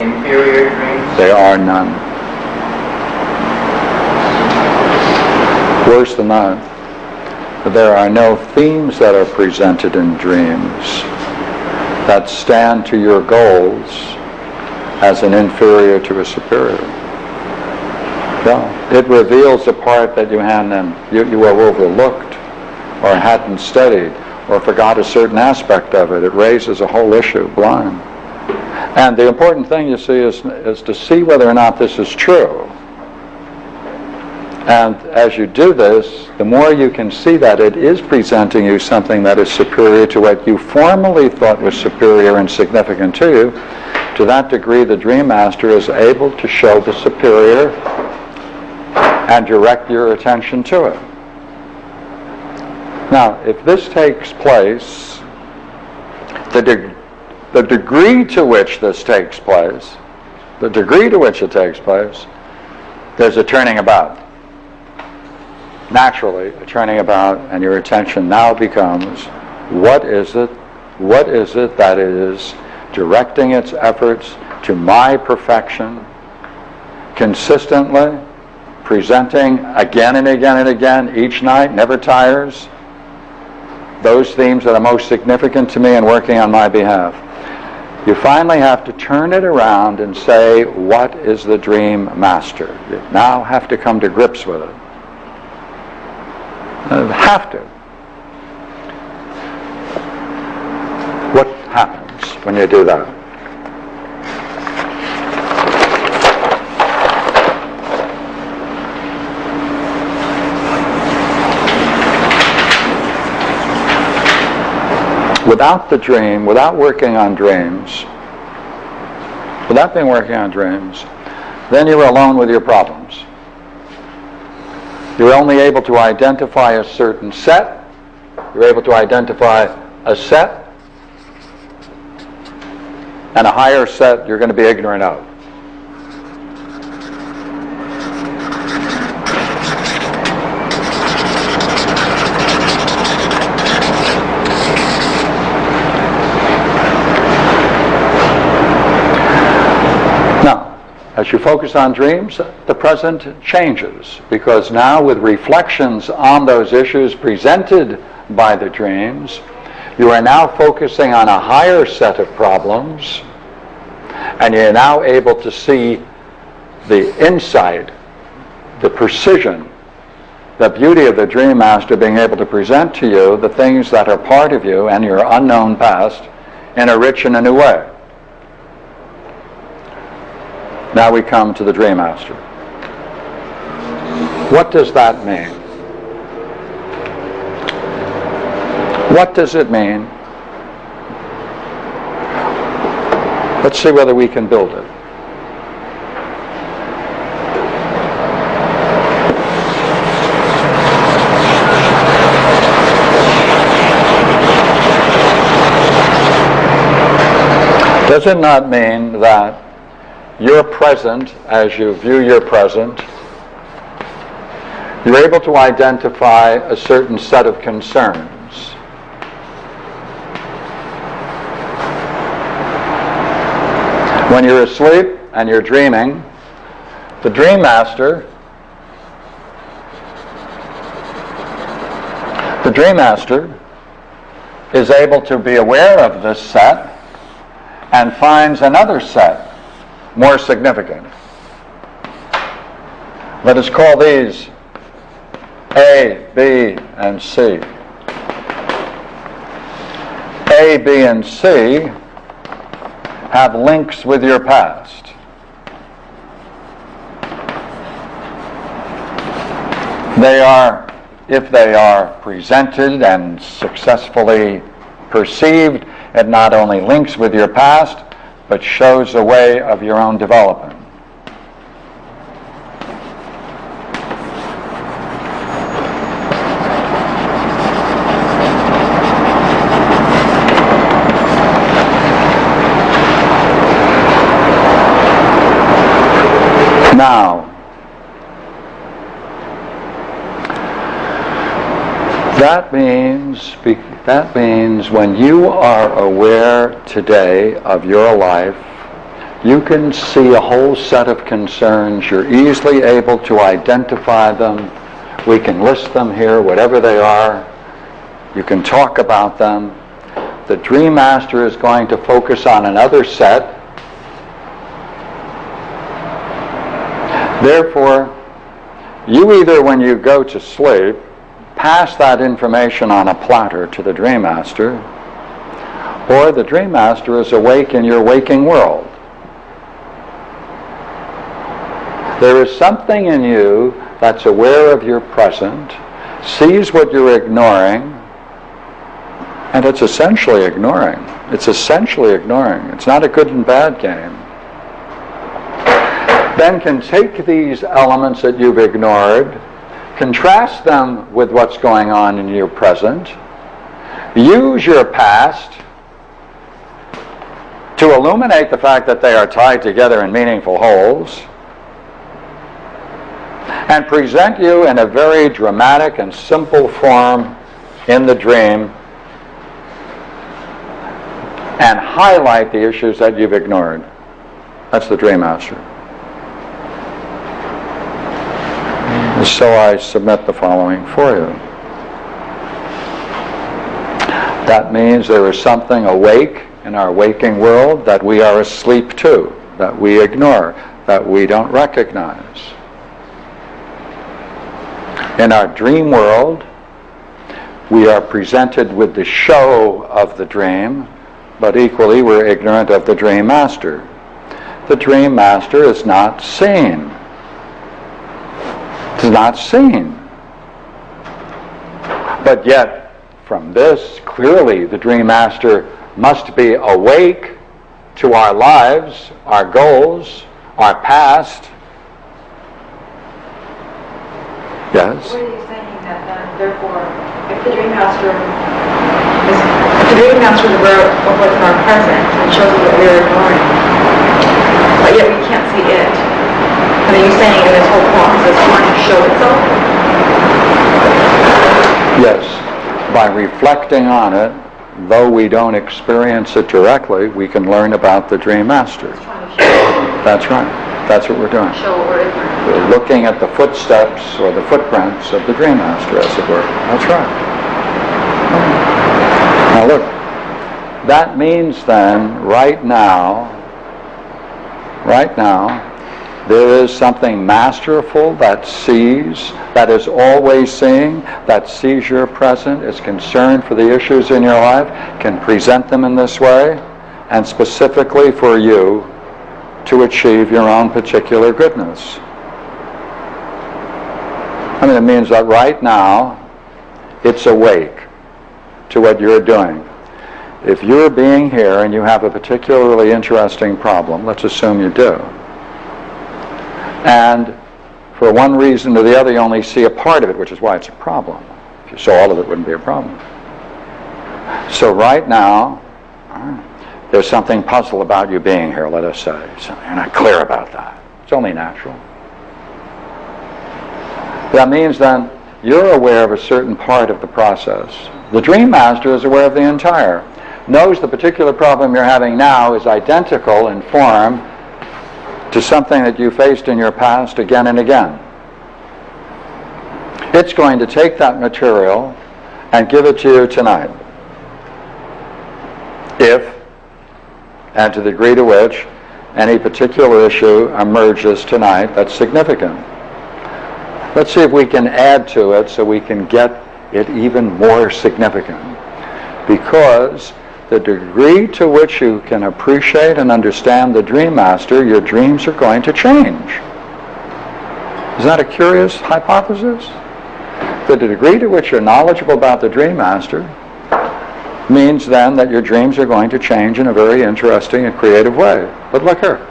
inferior dreams? There are none. Worse than that, there are no themes that are presented in dreams that stand to your goals as an inferior to a superior. No, it reveals a part that you hadn't, you have overlooked or hadn't studied or forgot a certain aspect of it. It raises a whole issue blind. And the important thing, you see, is to see whether or not this is true. And as you do this, the more you can see that it is presenting you something that is superior to what you formerly thought was superior and significant to you, to that degree the Dream Master is able to show the superior and direct your attention to it. Now, if this takes place, the degree to which this takes place, the degree to which it takes place, there's a turning about. Naturally, a turning about, and your attention now becomes, what is it that is directing its efforts to my perfection, consistently, presenting again and again and again, each night, never tires, those themes that are most significant to me and working on my behalf. You finally have to turn it around and say, what is the Dream Master? You now have to come to grips with it. Have to. What happens when you do that? Without the dream, without working on dreams, without being working on dreams, then you're alone with your problems. You're only able to identify a certain set. You're able to identify a set, and a higher set you're going to be ignorant of. As you focus on dreams, the present changes, because now with reflections on those issues presented by the dreams, you are now focusing on a higher set of problems, and you're now able to see the insight, the precision, the beauty of the Dream Master being able to present to you the things that are part of you and your unknown past in a rich and a new way. Now we come to the Dream Master. What does that mean? What does it mean? Let's see whether we can build it. Does it not mean that your present, as you view your present, you're able to identify a certain set of concerns? When you're asleep and you're dreaming, the Dream Master is able to be aware of this set and finds another set more significant. Let us call these A, B, and C. A, B, and C have links with your past. They are, if they are presented and successfully perceived, it not only links with your past, but shows a way of your own development. Now, that means when you are aware today of your life, you can see a whole set of concerns. You're easily able to identify them. We can list them here, whatever they are. You can talk about them. The Dream Master is going to focus on another set. Therefore, you either, when you go to sleep, pass that information on a platter to the Dream Master, or the Dream Master is awake in your waking world. There is something in you that's aware of your present, sees what you're ignoring, and it's essentially ignoring. It's essentially ignoring. It's not a good and bad game. Then can take these elements that you've ignored, contrast them with what's going on in your present, use your past to illuminate the fact that they are tied together in meaningful wholes, and present you in a very dramatic and simple form in the dream, and highlight the issues that you've ignored. That's the Dream Master. So I submit the following for you. That means there is something awake in our waking world that we are asleep to, that we ignore, that we don't recognize. In our dream world, we are presented with the show of the dream, but equally we're ignorant of the Dream Master. The Dream Master is not seen. It's not seen. But yet, from this, clearly the Dream Master must be awake to our lives, our goals, our past. Yes? What are you saying that therefore, if the Dream Master is aware of what's in our present and shows us what we're ignoring, but yet we can't see it, and are you saying in this whole process it's trying to show itself? Yes. By reflecting on it, though we don't experience it directly, we can learn about the Dream Master. It's trying to show. That's right. That's what we're doing. Show what we're ignorant. We're looking at the footsteps or the footprints of the Dream Master, as it were. That's right. Now look, that means then, right now, there is something masterful that sees, that is always seeing, that sees your present, is concerned for the issues in your life, can present them in this way, and specifically for you to achieve your own particular goodness. I mean, it means that right now, it's awake to what you're doing. If you're being here and you have a particularly interesting problem, let's assume you do, and for one reason or the other you only see a part of it, which is why it's a problem. If you saw all of it, it wouldn't be a problem. So right now, there's something puzzle about you being here, let us say. So you're not clear about that. It's only natural. That means then you're aware of a certain part of the process. The Dream Master is aware of the entire. Knows the particular problem you're having now is identical in form to something that you faced in your past again and again. It's going to take that material and give it to you tonight. If, and to the degree to which, any particular issue emerges tonight that's significant. Let's see if we can add to it so we can get it even more significant. Because the degree to which you can appreciate and understand the Dream Master, your dreams are going to change. Isn't that a curious hypothesis? The degree to which you're knowledgeable about the Dream Master means then that your dreams are going to change in a very interesting and creative way. But look here.